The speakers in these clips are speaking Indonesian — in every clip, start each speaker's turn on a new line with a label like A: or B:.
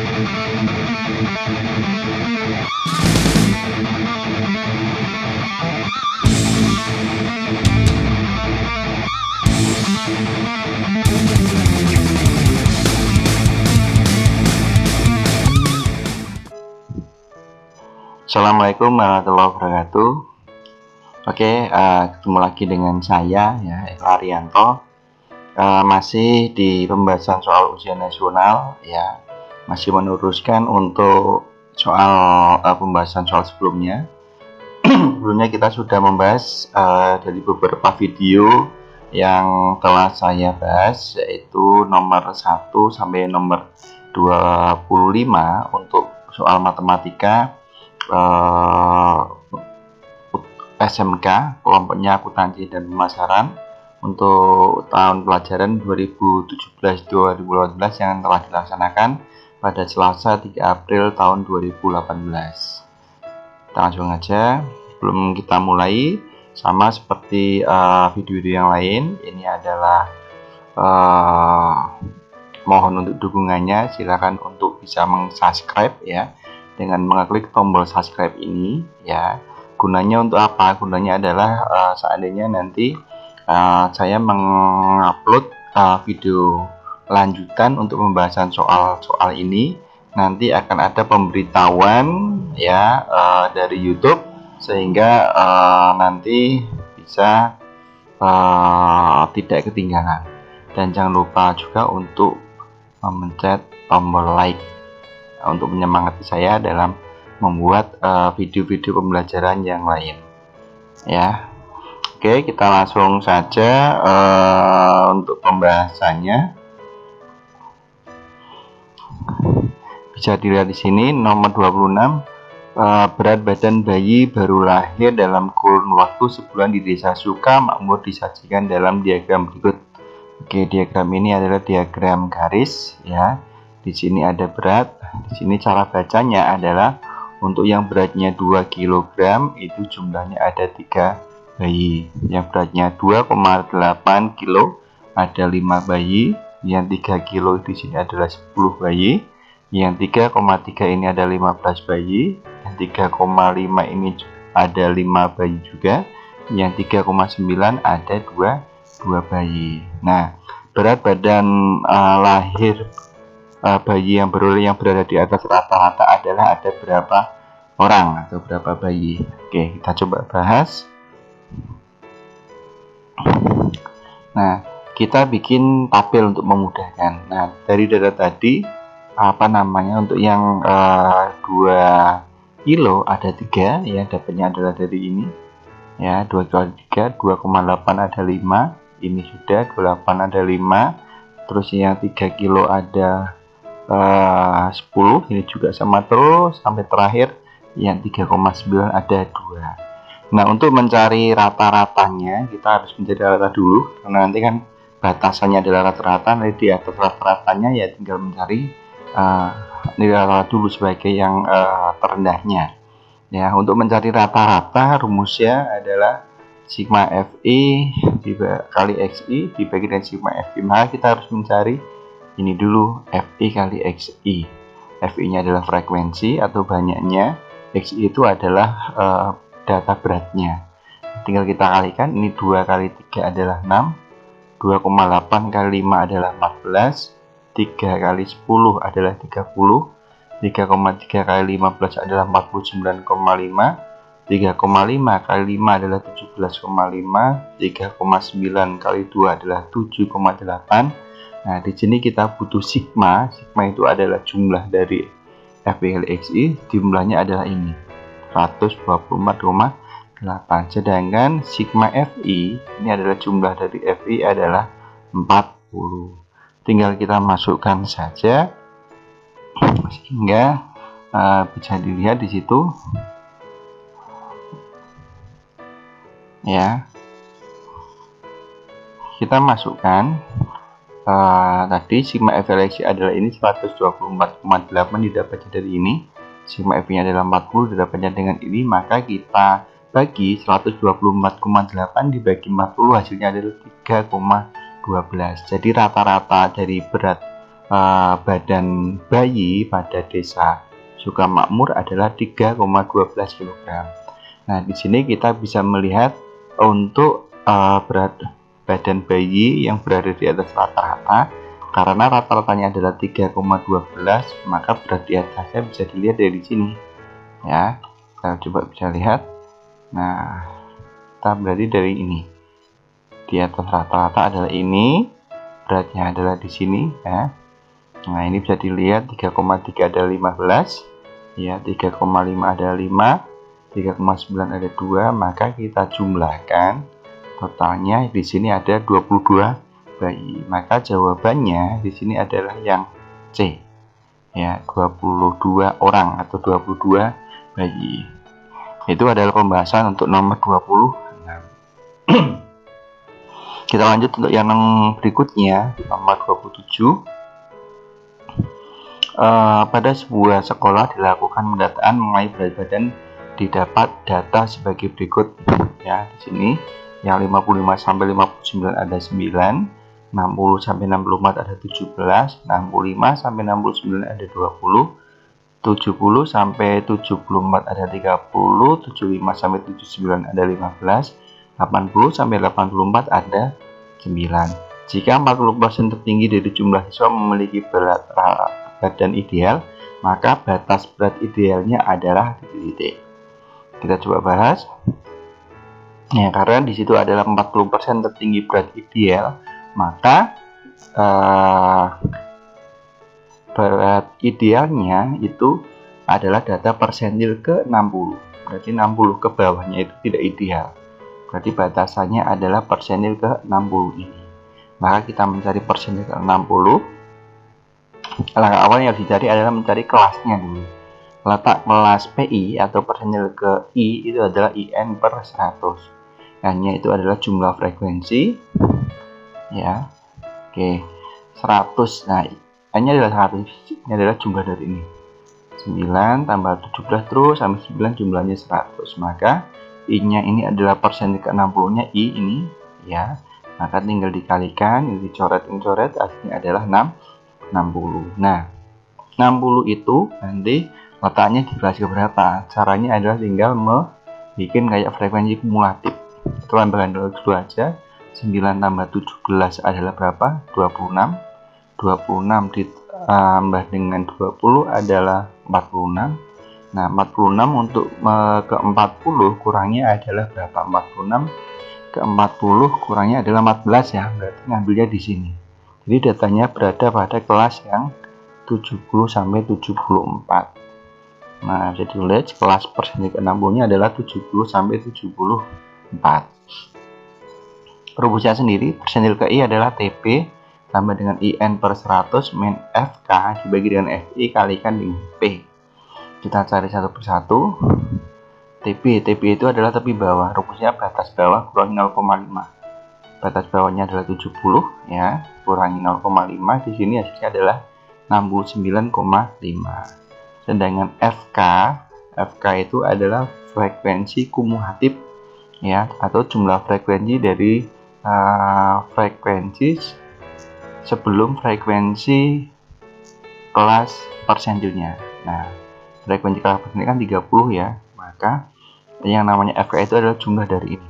A: Assalamualaikum warahmatullahi wabarakatuh. Oke, ketemu lagi dengan saya ya, Eko Arianto. Masih di pembahasan soal ujian nasional ya, masih meneruskan untuk soal pembahasan soal sebelumnya. Sebelumnya kita sudah membahas dari beberapa video yang telah saya bahas, yaitu nomor 1 sampai nomor 25 untuk soal matematika SMK, kelompoknya akuntansi dan pemasaran untuk tahun pelajaran 2017-2018 yang telah dilaksanakan pada Selasa 3 April tahun 2018. Kita langsung aja. Sebelum kita mulai, sama seperti video-video yang lain, ini adalah mohon untuk dukungannya. Silakan untuk bisa meng-subscribe ya, dengan mengklik tombol subscribe ini ya. Gunanya untuk apa? Gunanya adalah seandainya nanti saya mengupload video lanjutan untuk pembahasan soal-soal ini, nanti akan ada pemberitahuan ya dari YouTube, sehingga nanti bisa tidak ketinggalan. Dan jangan lupa juga untuk memencet tombol like untuk menyemangati saya dalam membuat video-video pembelajaran yang lain ya. Oke, kita langsung saja untuk pembahasannya. Bisa dilihat di sini nomor 26, berat badan bayi baru lahir dalam kurun waktu sebulan di desa Suka Makmur disajikan dalam diagram berikut. Oke, diagram ini adalah diagram garis ya. Di sini ada berat. Di sini cara bacanya adalah untuk yang beratnya 2 kg itu jumlahnya ada 3 bayi. Yang beratnya 2,8 kg ada 5 bayi. Yang 3 kg di sini adalah 10 bayi. Yang 3,3 ini ada 15 bayi. Yang 3,5 ini ada 5 bayi juga. Yang 3,9 ada 2 bayi. Nah, berat badan lahir bayi yang berada di atas rata-rata adalah ada berapa orang atau berapa bayi. Oke, kita coba bahas. Nah, kita bikin tabel untuk memudahkan. Nah, dari data tadi untuk yang 2 kilo ada 3 ya, dapatnya adalah dari ini ya, 2 kali 3 2,8 ada 5, ini sudah 28 ada 5. Terus yang 3 kilo ada 10, ini juga sama terus sampai terakhir yang 3,9 ada 2. Nah, untuk mencari rata-ratanya kita harus mencari rata dulu, karena nanti kan batasannya adalah rata-rata. Nanti di atas rata-ratanya ya tinggal mencari nilai rata dulu sebagai yang terendahnya ya. Untuk mencari rata-rata rumusnya adalah sigma Fi kali Xi dibagi dengan sigma Fi. Maka kita harus mencari ini dulu, Fi kali Xi. Fi nya adalah frekuensi atau banyaknya, Xi itu adalah data beratnya. Tinggal kita kalikan, ini 2 kali 3 adalah 6, 2,8 kali 5 adalah 14, 3 kali 10 adalah 30, 3,3 kali 15 adalah 49,5, 3,5 kali 5 adalah 17,5, 3,9 kali 2 adalah 7,8. Nah, di sini kita butuh sigma. Sigma itu adalah jumlah dari Fi kali Xi, jumlahnya adalah ini 124,8. Sedangkan sigma Fi ini adalah jumlah dari Fi adalah 40. Tinggal kita masukkan saja sehingga bisa dilihat di situ ya. Kita masukkan tadi sigma Fi adalah ini 124,8 didapatnya dari ini, sigma F nya adalah 40 didapatnya dengan ini. Maka kita bagi 124,8 dibagi 40 hasilnya adalah 3,12. Jadi rata-rata dari berat badan bayi pada desa Sukamakmur adalah 3,12 kg. Nah, di sini kita bisa melihat untuk berat badan bayi yang berada di atas rata-rata, karena rata-ratanya adalah 3,12, maka berat di atasnya bisa dilihat dari sini ya. Kita coba bisa lihat. Nah, kita berarti dari ini di atas rata-rata adalah ini, beratnya adalah di sini ya. Nah, ini bisa dilihat 3,3 ada 15 ya, 3,5 ada 5, 3,9 ada 2, maka kita jumlahkan totalnya di sini ada 22 bayi. Maka jawabannya di sini adalah yang C ya, 22 orang atau 22 bayi. Itu adalah pembahasan untuk nomor 26. Kita lanjut untuk yang berikutnya, nomor 27. Pada sebuah sekolah dilakukan pendataan mengenai berat badan, didapat data sebagai berikut ya. Di sini yang 55 sampai 59 ada 9, 60 sampai 64 ada 17, 65 sampai 69 ada 20, 70 sampai 74 ada 30, 75 sampai 79 ada 15, 80 sampai 84 ada 9. Jika 40% tertinggi dari jumlah siswa memiliki berat badan ideal, maka batas berat idealnya adalah titik-titik. Kita coba bahas. Ya, karena di situ adalah 40% tertinggi berat ideal, maka berat idealnya itu adalah data persentil ke 60. Berarti 60 ke bawahnya itu tidak ideal. Berarti batasannya adalah persentil ke 60 ini. Maka kita mencari persentil ke 60. Langkah awal yang harus dicari adalah mencari kelasnya dulu. Letak kelas PI atau persentil ke I itu adalah IN per 100. Hanya itu adalah jumlah frekuensi ya. Oke, 100. Nah, hanya adalah 100. Ini adalah jumlah dari ini. 9 tambah 17 terus sampai 9 jumlahnya 100. Maka I-nya ini adalah persentil ke 60-nya I ini ya. Maka tinggal dikalikan, ini dicoret-coret, hasilnya adalah 60. Nah, 60 itu nanti letaknya di kelas berapa? Caranya adalah tinggal bikin kayak frekuensi kumulatif. Itu tambahan dulu aja. 9 tambah 17 adalah berapa? 26. 26 ditambah dengan 20 adalah 46. Nah, 46 untuk ke 40 kurangnya adalah berapa? 46 ke 40 kurangnya adalah 14 ya. Berarti ngambilnya di sini. Jadi datanya berada pada kelas yang 70 sampai 74. Nah, bisa dilihat kelas persentil ke 60-nya adalah 70 sampai 74. Rumusnya sendiri, persentil ke I adalah TP tambah dengan IN per 100 min FK dibagi dengan FI kalikan dengan P. Kita cari satu persatu. TP itu adalah tepi bawah. Rumusnya batas bawah kurangi 0,5. Batas bawahnya adalah 70 ya, kurangi 0,5. Di sini hasilnya adalah 69,5. Sedangkan FK itu adalah frekuensi kumulatif ya, atau jumlah frekuensi dari frekuensi sebelum frekuensi kelas persentilnya. Nah, frekuensi kelas persentil kan 30 ya, maka yang namanya FK itu adalah jumlah dari ini.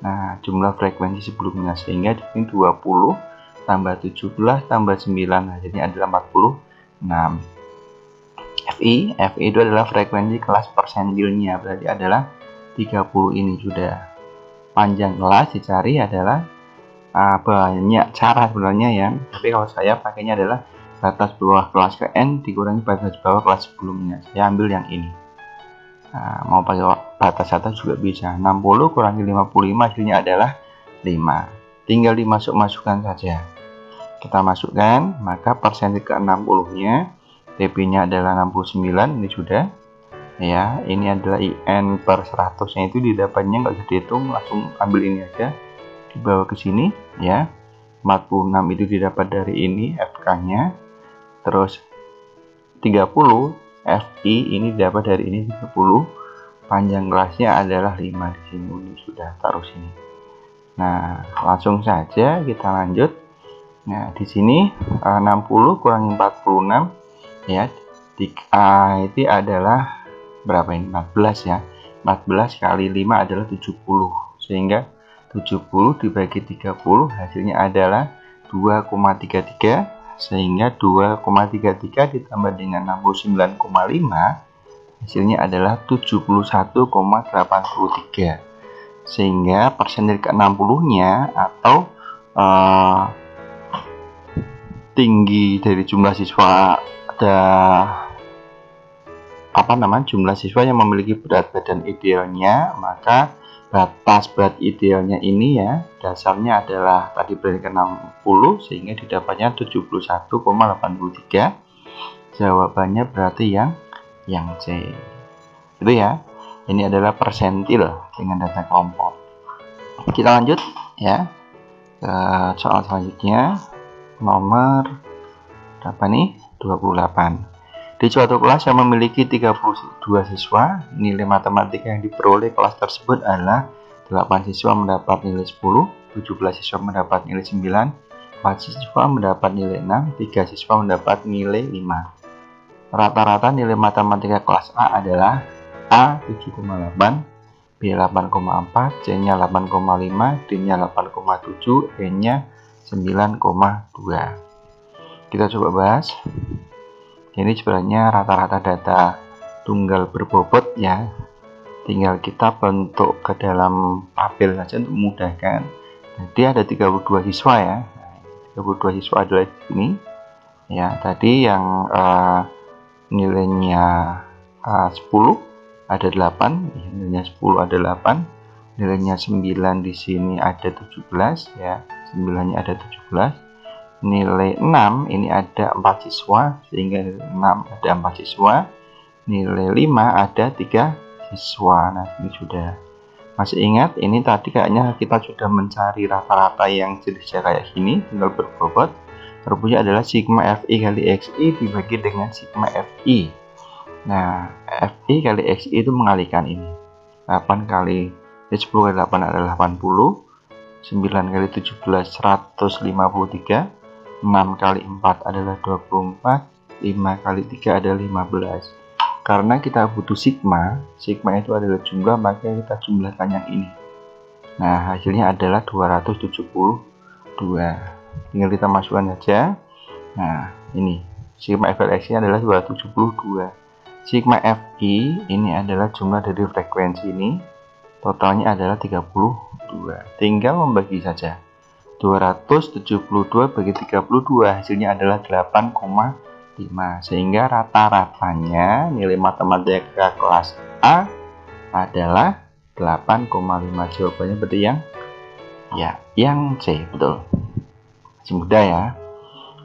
A: Nah, jumlah frekuensi sebelumnya, sehingga di sini 20 tambah 17 tambah 9 hasilnya adalah 46. FI itu adalah frekuensi kelas persentilnya, berarti adalah 30 ini sudah. Panjang kelas dicari adalah banyak cara sebenarnya ya, tapi kalau saya pakainya adalah batas bawah kelas ke N dikurangi batas bawah kelas sebelumnya. Saya ambil yang ini. Nah, mau pakai batas atas juga bisa. 60 kurangi 55 hasilnya adalah 5. Tinggal dimasukkan saja. Kita masukkan, maka persentil ke 60-nya TP-nya adalah 69, ini sudah. Ya, ini adalah IN per 100-nya itu didapatnya nggak usah dihitung, langsung ambil ini aja. Dibawa ke sini ya. 46 itu didapat dari ini FK-nya. Terus 30 FI ini dapat dari ini 30. Panjang kelasnya adalah 5 di sini. Ini sudah taruh sini. Nah, langsung saja kita lanjut. Nah, di sini 60 kurangi 46 ya. Itu adalah berapa ini? 14 ya. 14 kali 5 adalah 70. Sehingga 70 dibagi 30 hasilnya adalah 2,33. Sehingga 2,33 ditambah dengan 69,5 hasilnya adalah 71,83. Sehingga persentil ke-60-nya atau tinggi dari jumlah siswa jumlah siswa yang memiliki berat badan idealnya, maka batas berat idealnya ini ya dasarnya adalah tadi berdasarkan 60 sehingga didapatnya 71,83. Jawabannya berarti yang C. Itu ya. Ini adalah persentil dengan data kelompok. Kita lanjut ya ke soal selanjutnya, nomor berapa nih? 28. Di suatu kelas yang memiliki 32 siswa, nilai matematika yang diperoleh kelas tersebut adalah 8 siswa mendapat nilai 10, 17 siswa mendapat nilai 9, 4 siswa mendapat nilai 6, 3 siswa mendapat nilai 5. Rata-rata nilai matematika kelas A adalah A 7,8, B 8,4, C-nya 8,5, D-nya 8,7, E-nya 9,2. Kita coba bahas. Ini sebenarnya rata-rata data tunggal berbobot ya. Tinggal kita bentuk ke dalam tabel saja untuk memudahkan. Jadi ada 32 siswa ya. 32 siswa adalah ini. Ya, tadi yang nilainya 10 ada 8, nilainya 10 ada 8, nilainya 9 di sini ada 17 ya, 9-nya ada 17. Nilai 6 ini ada 4 siswa sehingga 6 ada 4 siswa. Nilai 5 ada 3 siswa. Nah, ini sudah. Masih ingat ini tadi kayaknya kita sudah mencari rata-rata yang jenisnya kayak gini, tinggal berbobot. Rumusnya adalah sigma Fi kali Xi dibagi dengan sigma Fi. Nah, Fi kali Xi itu mengalihkan ini. 8 kali 10 kali 8 adalah 80, 9 kali 17 153, 6 kali 4 adalah 24, 5 kali 3 adalah 15. Karena kita butuh sigma itu adalah jumlah, maka kita jumlahkan yang ini. Nah, hasilnya adalah 272. Tinggal kita masukkan saja. Nah, ini sigma Fi adalah 272. Sigma Fi ini adalah jumlah dari frekuensi ini. Totalnya adalah 32. Tinggal membagi saja. 272 bagi 32 hasilnya adalah 8,5. Sehingga rata-ratanya nilai matematika kelas A adalah 8,5. Jawabannya berarti yang C, betul. Masih mudah ya.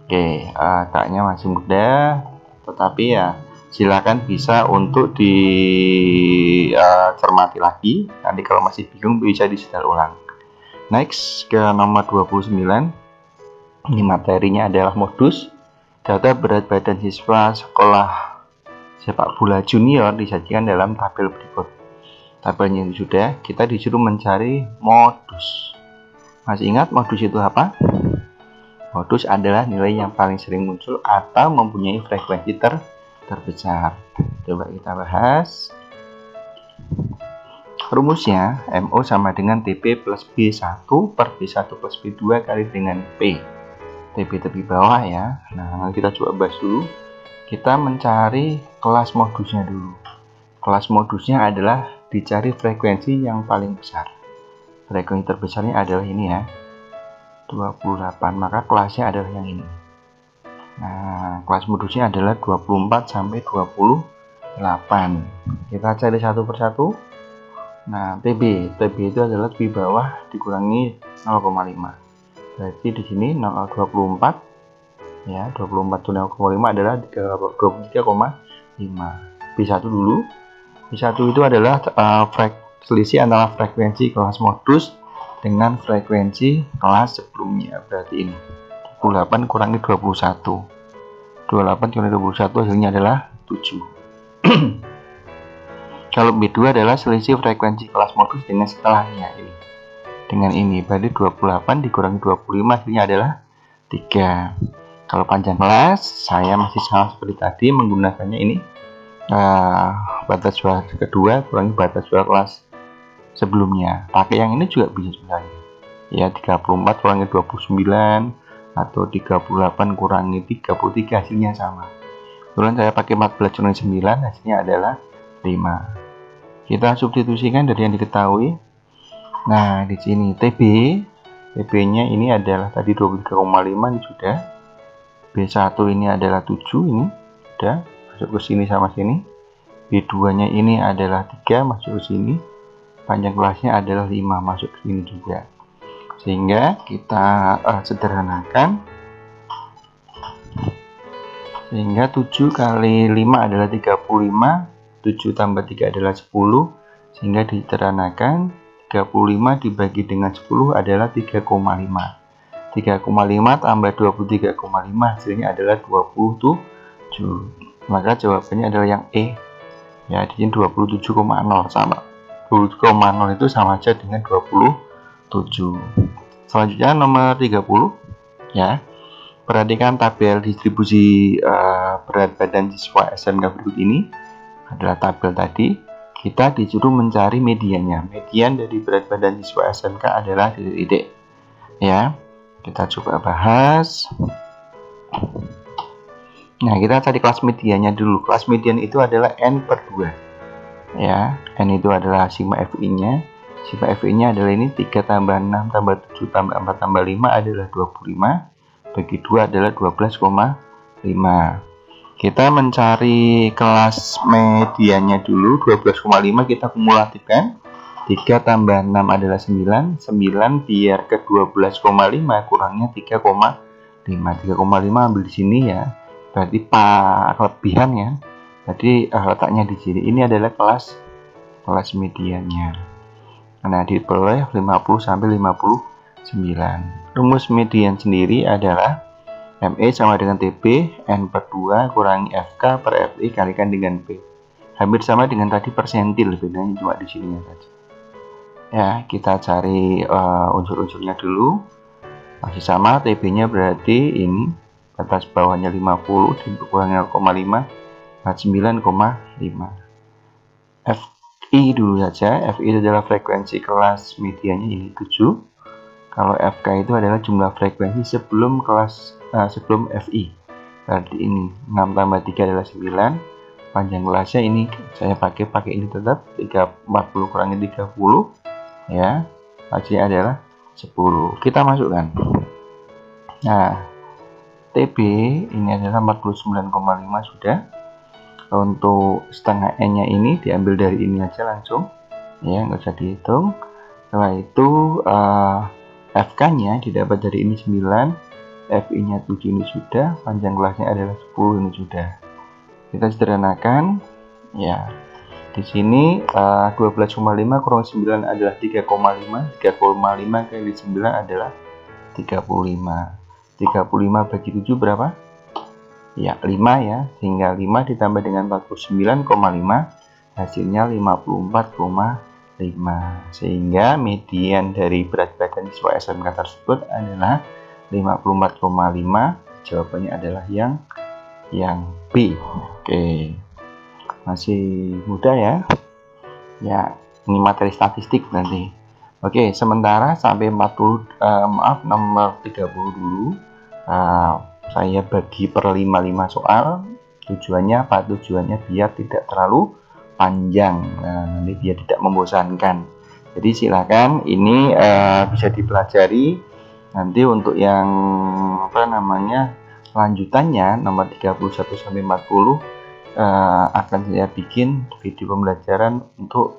A: Oke, kayaknya masih mudah, tetapi ya silakan bisa untuk dicermati lagi. Nanti kalau masih bingung bisa disetel ulang. Next ke nomor 29. Ini materinya adalah modus. Data berat badan siswa sekolah sepak bola junior disajikan dalam tabel berikut. Tabelnya itu sudah, kita disuruh mencari modus. Masih ingat modus itu apa? Modus adalah nilai yang paling sering muncul atau mempunyai frekuensi terbesar. Coba kita bahas. Rumusnya MO sama dengan TP plus B1 per B1 plus B2 kali dengan P. TP tepi bawah ya. Nah, kita coba bahas dulu. Kita mencari kelas modusnya dulu. Kelas modusnya adalah dicari frekuensi yang paling besar. Frekuensi terbesarnya adalah ini ya, 28. Maka kelasnya adalah yang ini. Nah, kelas modusnya adalah 24 sampai 28. Kita cari satu persatu. Nah, TB itu adalah di bawah dikurangi 0,5. Berarti di sini 0,24 ya, 24 itu 0,5 adalah 23,5. B1 dulu. B1 itu adalah selisih antara frekuensi kelas modus dengan frekuensi kelas sebelumnya. Berarti ini 28 kurangi 21. 28 kurangi 21 hasilnya adalah 7. Kalau B2 adalah selisih frekuensi kelas modus dengan setelahnya ini. Dengan ini berarti 28 dikurangi 25 hasilnya adalah 3. Kalau panjang kelas saya masih sama seperti tadi, menggunakannya ini batas suara kedua kurangi batas suara kelas sebelumnya. Pakai yang ini juga bisa sebenarnya ya, 34 kurangi 29 atau 38 kurangi 33, hasilnya sama. Kemudian saya pakai 14 kurangi 9, hasilnya adalah 5. Kita substitusikan dari yang diketahui. Nah, di sini TB nya ini adalah tadi 23,5, ini sudah. B1 ini adalah 7, ini sudah masuk ke sini sama sini. B2 nya ini adalah 3, masuk ke sini. Panjang kelasnya adalah 5, masuk ke sini juga. Sehingga kita sederhanakan. Sehingga 7 kali 5 adalah 35, 7 tambah 3 adalah 10. Sehingga disederhanakan 35 dibagi dengan 10 adalah 3,5. 3,5 tambah 23,5 hasilnya adalah 27. Maka jawabannya adalah yang E. Ya, di sini 27,0 sama. 27,0 itu sama aja dengan 27. Selanjutnya nomor 30 ya. Perhatikan tabel distribusi berat badan siswa SMK berikut ini. Adalah tabel tadi. Kita disuruh mencari mediannya. Median dari berat badan siswa SMK adalah titik-titik. Ya. Kita coba bahas. Nah, kita cari kelas mediannya dulu. Kelas median itu adalah N/2. Ya, N itu adalah sigma FI-nya. Sigma FI-nya adalah ini 3 tambah 6 tambah 7 tambah 4 tambah 5 adalah 25. Bagi 2 adalah 12,5. Kita mencari kelas mediannya dulu. 12,5 kita kumulatifkan. 3 tambah 6 adalah 9. 9 biar ke 12,5 kurangnya 3,5. 3,5 ambil di sini ya. Berarti kelebihan ya. Jadi letaknya di sini. Ini adalah kelas mediannya. Nah, diperoleh 50 sampai 59. Rumus median sendiri adalah ME sama dengan TB, N/2 kurangi FK per FI kalikan dengan P. Hampir sama dengan tadi persentil, bedanya cuma di sini saja. Ya, kita cari unsur-unsurnya dulu. Masih sama, TB-nya berarti ini batas bawahnya 50 dikurangi 0,5, 9,5. FI dulu saja. FI itu adalah frekuensi kelas mediannya ini 7. Kalau FK itu adalah jumlah frekuensi sebelum sebelum FI. Berarti ini 6 tambah 3 adalah 9. Panjang kelasnya ini saya pakai ini tetap 40 kurangi 30. Ya, hasilnya adalah 10. Kita masukkan. Nah, TB ini adalah 49,5 sudah. Untuk setengah N-nya ini diambil dari ini aja langsung. Ya, nggak usah dihitung. Setelah itu FK-nya didapat dari ini 9. FI-nya 7 ini sudah. Panjang kelasnya adalah 10 ini sudah. Kita sederhanakan. Ya. Di sini 12,5 kurang 9 adalah 3,5. 3,5 kali 9 adalah 35. 35 bagi 7 berapa? Ya, 5 ya. Sehingga 5 ditambah dengan 49,5 hasilnya 54,5. Sehingga median dari berat badan siswa SMK tersebut adalah 54,5. Jawabannya adalah yang B. Oke. Masih mudah ya. Ya, ini materi statistik nanti. Oke, sementara sampai nomor 30 dulu. Saya bagi per 5 soal. Tujuannya apa? Tujuannya biar tidak terlalu panjang. Nanti biar tidak membosankan. Jadi silakan ini bisa dipelajari. Nanti untuk yang lanjutannya nomor 31 sampai 40 akan saya bikin video pembelajaran untuk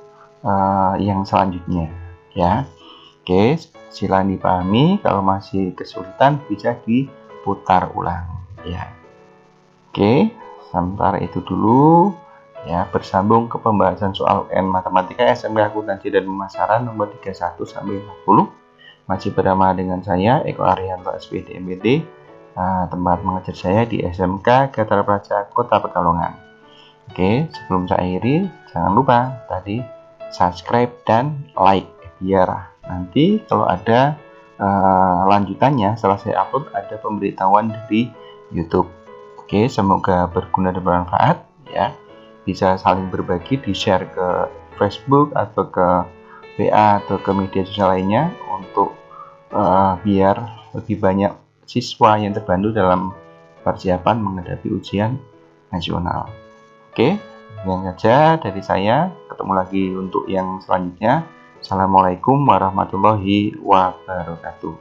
A: yang selanjutnya ya. Oke, silakan dipahami. Kalau masih kesulitan bisa diputar ulang ya. Oke, sementara itu dulu ya. Bersambung ke pembahasan soal UN Matematika SMK Akuntansi dan Pemasaran nomor 31 sampai 40. Masih bersama dengan saya Eko Arianto SPD MPD. Tempat mengajar saya di SMK Gathara Praja Kota Pekalongan. Oke, sebelum saya akhiri, jangan lupa tadi subscribe dan like biar nanti kalau ada lanjutannya setelah saya upload ada pemberitahuan dari YouTube. Oke, semoga berguna dan bermanfaat ya. Bisa saling berbagi, di-share ke Facebook atau ke WA atau ke media sosial lainnya untuk biar lebih banyak siswa yang terbantu dalam persiapan menghadapi ujian nasional. Oke, sekian saja dari saya. Ketemu lagi untuk yang selanjutnya. Assalamualaikum warahmatullahi wabarakatuh.